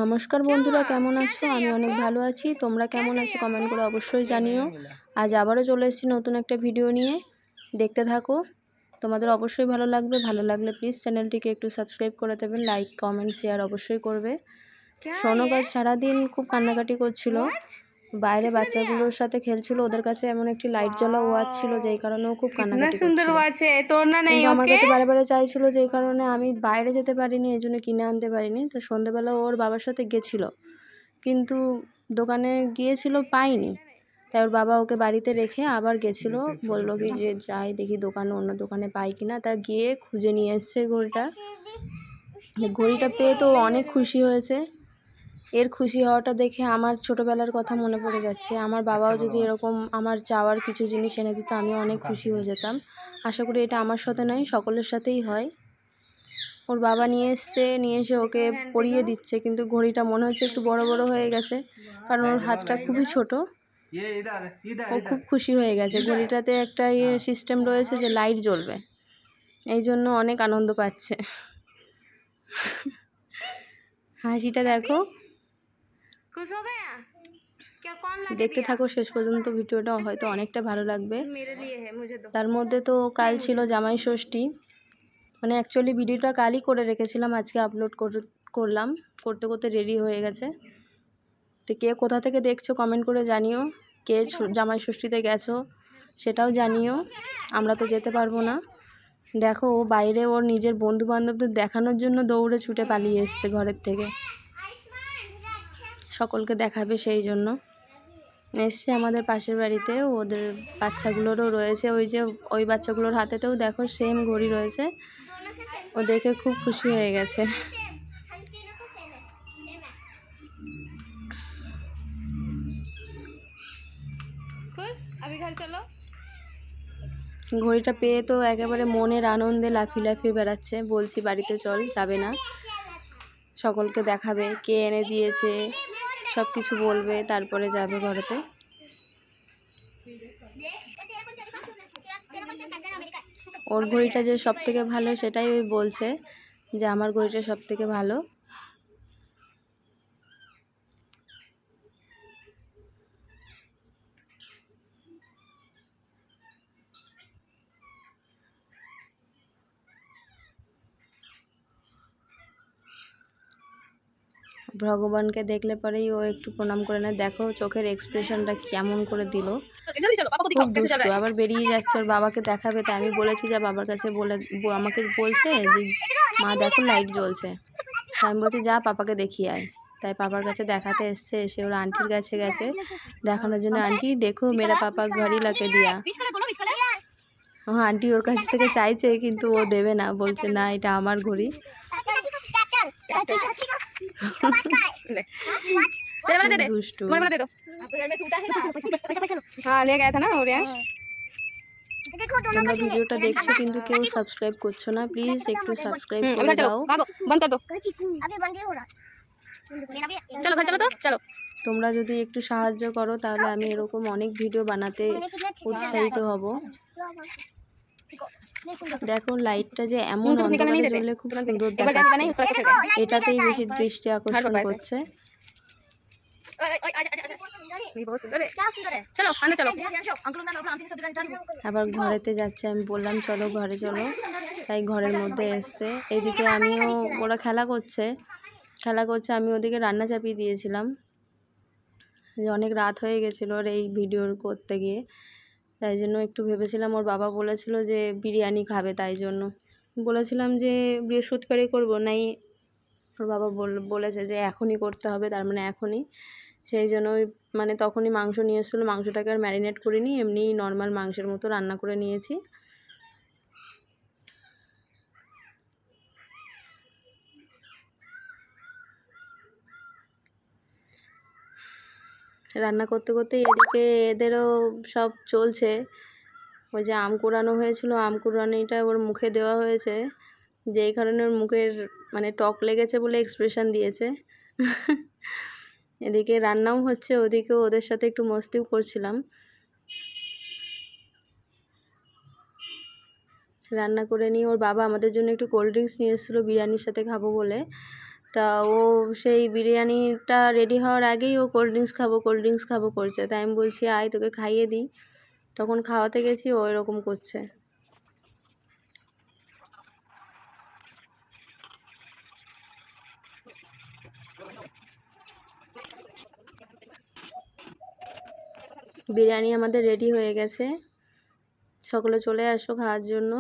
নমস্কার বন্ধুরা, কেমন আছো? আমি অনেক ভালো আছি। তোমরা কেমন আছো কমেন্ট করে অবশ্যই জানিও। আজ আবারও চলে এসেছি নতুন একটা ভিডিও নিয়ে, দেখতে থাকো। তোমাদের অবশ্যই ভালো লাগবে। ভালো লাগলে প্লিজ চ্যানেলটিকে একটু সাবস্ক্রাইব করে দেবেন, লাইক কমেন্ট শেয়ার অবশ্যই করবে। সনক আজ সারাদিন খুব কান্নাকাটি করছিল, বাইরে বাচ্চাগুলোর সাথে খেলছিল। ওদের কাছে এমন একটি লাইট জ্বলা ওয়াচ ছিল যেই কারণে ও খুব কান্নাকাটি করছিল। কিন্তু আমার কাছে বারে বারে চাইছিল, যেই কারণে আমি বাইরে যেতে পারিনি, এই জন্য কিনে আনতে পারিনি। তো সন্ধ্যেবেলা ওর বাবার সাথে গেছিল, কিন্তু দোকানে গিয়েছিল পাইনি। তাই ওর বাবা ওকে বাড়িতে রেখে আবার গেছিলো, বললো কি যে যাই দেখি দোকানে, অন্য দোকানে পাই কিনা। তা গিয়ে খুঁজে নিয়ে এসছে ঘড়িটা। ঘড়িটা পেয়ে তো অনেক খুশি হয়েছে। এর খুশি হওয়াটা দেখে আমার ছোটোবেলার কথা মনে পড়ে যাচ্ছে। আমার বাবাও যদি এরকম আমার চাওয়ার কিছু জিনিস এনে দিত, আমি অনেক খুশি হয়ে যেতাম। আশা করি এটা আমার সাথে নয়, সকলের সাথেই হয়। ওর বাবা নিয়ে এসে ওকে পরিয়ে দিচ্ছে, কিন্তু ঘড়িটা মনে হচ্ছে একটু বড় বড় হয়ে গেছে, কারণ ওর হাতটা খুবই ছোট। ও খুব খুশি হয়ে গেছে। ঘড়িটাতে একটা সিস্টেম রয়েছে যে লাইট জ্বলবে, এই জন্য অনেক আনন্দ পাচ্ছে। হাসিটা দেখো। দেখতে থাকো শেষ পর্যন্ত, ভিডিওটা হয়তো অনেকটা ভালো লাগবে। তার মধ্যে তো কাল ছিল জামাই ষষ্ঠী, মানে অ্যাকচুয়ালি ভিডিওটা কালই করে রেখেছিলাম, আজকে আপলোড করলাম। করতে করতে রেডি হয়ে গেছে। তো কে কোথা থেকে দেখছো কমেন্ট করে জানিও। কে জামাই ষষ্ঠীতে গেছো সেটাও জানিও। আমরা তো যেতে পারবো না। দেখো ও বাইরে ওর নিজের বন্ধু বান্ধবদের দেখানোর জন্য দৌড়ে ছুটে পালিয়ে এসছে ঘরের থেকে, সকলকে দেখাবে সেই জন্য এসছে আমাদের পাশের বাড়িতে। ওদের বাচ্চাগুলোরও রয়েছে, ওই যে ওই বাচ্চাগুলোর হাতেতেও দেখো সেম ঘড়ি রয়েছে। ও দেখে খুব খুশি হয়ে গেছে। ঘড়িটা পেয়ে তো একেবারে মনের আনন্দে লাফিয়ে লাফিয়ে বেড়াচ্ছে। বলছি বাড়িতে চল, যাবে না, সকলকে দেখাবে কে এনে দিয়েছে, সব কিছু বলবে, তারপরে যাবে ঘরেতে। ওর ঘড়িটা যে সব থেকে ভালো সেটাই ওই বলছে, যে আমার ঘড়িটা সব থেকে ভালো। ভগবানকে দেখলে পরেই ও একটু প্রণাম করে নেয়। দেখো চোখের এক্সপ্রেশনটা কেমন করে দিল, খুব দুষ্টু। আবার বেরিয়ে যাচ্ছে ওর বাবাকে দেখাবে। তাই আমি বলেছি যে বাবার কাছে আমাকে বলছে যে মা দেখো লাইট জ্বলছে। তাই আমি বলছি যা পাপাকে দেখিয়ে আয়। তাই পাপার কাছে দেখাতে এসছে। এসে ওর আন্টির কাছে গেছে দেখানোর জন্য, আন্টি দেখো মেরা পাপা ঘড়ি লাকে দিয়া। আন্টি ওর কাছ থেকে চাইছে, কিন্তু ও দেবে না, বলছে না এটা আমার ঘড়ি। দুষ্টু। তোমরা ভিডিওটা দেখছো কিন্তু কেউ সাবস্ক্রাইব করছো না, প্লিজ একটু সাবস্ক্রাইব করে দাও। তোমরা যদি একটু সাহায্য করো তাহলে আমি এরকম অনেক ভিডিও বানাতে উৎসাহিত হব। দেখো লাইটটা যে এমন অন্ধকারে জ্বলে খুব সুন্দর দেখাচ্ছে, এটাতেই বেশি দৃষ্টি আকর্ষণ করছে। আবার ঘরেতে যাচ্ছে, আমি বললাম চলো ঘরে চলো, তাই ঘরের মধ্যে এসছে। এদিকে আমিও, ওরা খেলা করছে, আমি ওদিকে রান্না চাপিয়ে দিয়েছিলাম, যে অনেক রাত হয়ে গেছিলো ওর এই ভিডিও করতে গিয়ে। তাই জন্য একটু ভেবেছিলাম, ওর বাবা বলেছিল যে বিরিয়ানি খাবে, তাই জন্য বলেছিলাম যে বৃহস্পতিবারে করবো নাই। ওর বাবা বলেছে যে এখনই করতে হবে, তার মানে এখনই। সেই জন্য মানে তখনই মাংস নিয়ে এসেছিলো। মাংসটাকে আর ম্যারিনেট করিনি, এমনি নর্মাল মাংসের মতো রান্না করে নিয়েছি। রান্না করতে করতে এদিকে এদেরও সব চলছে। ওই যে আম কুড়ানো হয়েছিল, আম কুড়ানিটা ওর মুখে দেওয়া হয়েছে, যেই কারণে ওর মুখের মানে টক লেগেছে বলে এক্সপ্রেশন দিয়েছে। এদিকে রান্নাও হচ্ছে, ওদিকেও ওদের সাথে একটু মস্তিও করছিলাম। রান্না করে নিয়ে ওর বাবা আমাদের জন্য একটু কোল্ড ড্রিঙ্কস নিয়ে এসেছিলো বিরিয়ানির সাথে খাবো বলে। তা ও সেই বিরিয়ানিটা রেডি হওয়ার আগেই ও কোল্ড ড্রিঙ্কস খাবো করছে। তাই আমি বলছি আয় তোকে খাইয়ে দিই, তখন খাওয়াতে গেছি ও এরকম করছে। বিরিয়ানি আমাদের রেডি হয়ে গেছে, সকলে চলে আসো খাওয়ার জন্য।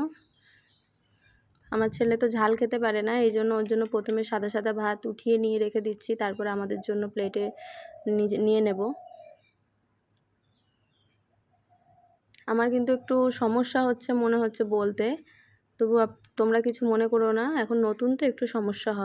আমার ছেলে তো ঝাল খেতে পারে না, এই জন্য ওর জন্য প্রথমে সাদা সাদা ভাত উঠিয়ে নিয়ে রেখে দিচ্ছি, তারপরে আমাদের জন্য প্লেটে নিয়ে নেব। আমার কিন্তু একটু সমস্যা হচ্ছে মনে হচ্ছে বলতে, তবু তোমরা কিছু মনে করো না, এখন নতুন তো একটু সমস্যা হবে।